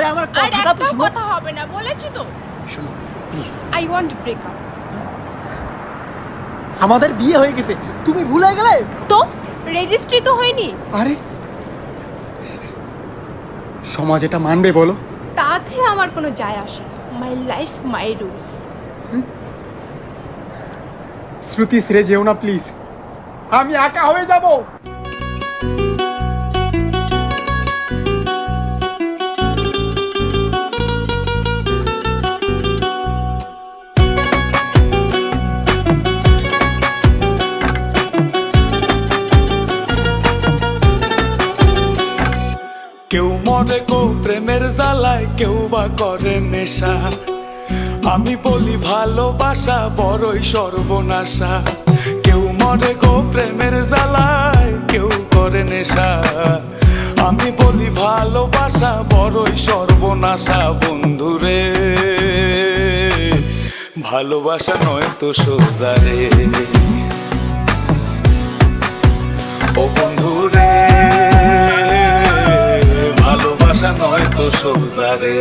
আরে আমার কথাটা তো শুনো। কথা হবে না বলেছি তো। শোনো please. I want to break up. আমাদের বিয়ে হয়ে গেছে, তুমি ভুলে গেলে? তো রেজিস্ট্রি তো হয়নি। আরে সমাজ এটা মানবে বলো? তাতে আমার কোনো যায় আসে না। My life my rules. শ্রুতি ছেড়ে যেও না প্লিজ, আমি একা হয়ে যাব। কেউ মরে গো প্রেমের জ্বালায়, কেউ বা করে নেশা। আমি বলি ভালোবাসা বড়ই সর্বনাশা। কেউ মরে গো প্রেমের জ্বালায়, কেউ করে নেশা। আমি বলি ভালোবাসা বড়ই সর্বনাশা। বন্ধুরে ভালোবাসা নয় তো সোজা রে। ও বন্ধুরে ভালোবাসা নয় তো সোজা রে।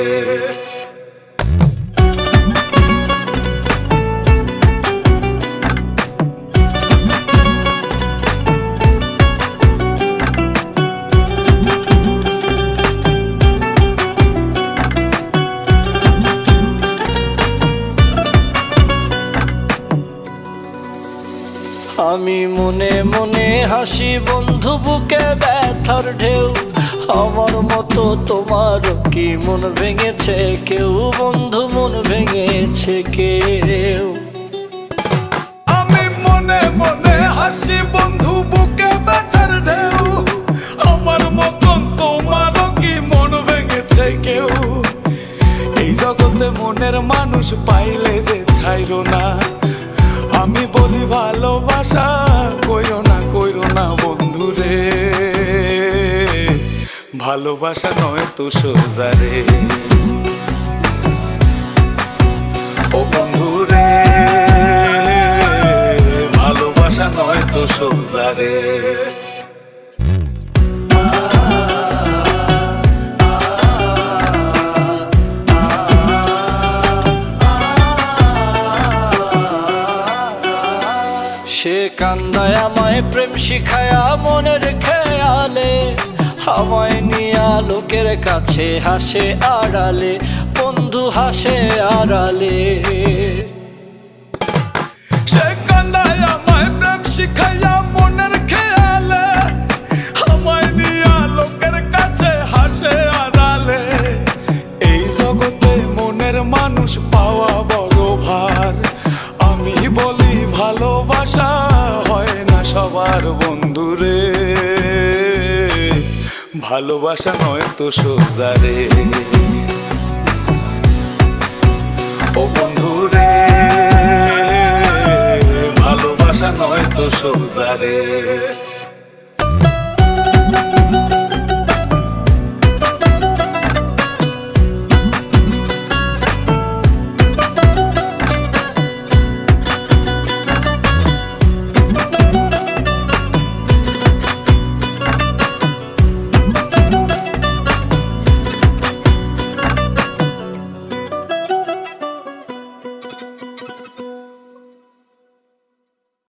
আমি মনে মনে হাসি বন্ধু, বুকে ব্যথার ঢেউ। আমার মতো তোমার কি মন ভেঙেছে কেউ? বন্ধু মন ভেঙেছে কেউ? আমি মনে মনে হাসি বন্ধু, বুকে ব্যথার ঢেউ। আমার মতন তোমারও কি মন ভেঙেছে কেউ? এই জগতে মনের মানুষ পাইলে যে ছাইরো না। আমি বলি ভালোবাসা কইরো না বন্ধুরে। ভালোবাসা নয় তো সোজা রে। ও বন্ধুরে ভালোবাসা নয় তো সোজা রে। সে কান্দায় আমায় প্রেম শিখায়া মনের খেয়ালে, আমায় নিয়া লোকের কাছে হাসে আড়ালে। বন্ধু হাসে আড়ালে। সে কান্দায় আমায় প্রেম শিখাইয়া মনের খেয়ালে, আমায় নিয়া লোকের কাছে হাসে আড়ালে। এই জগতে মনের মানুষ পাওয়া বড় ভার। আমি বলি ভালোবাসা হয় না সবার বন্ধুরে। ভালোবাসা নয় তো সোজা রে। ও বন্ধুরে ভালোবাসা নয় তো সোজা রে।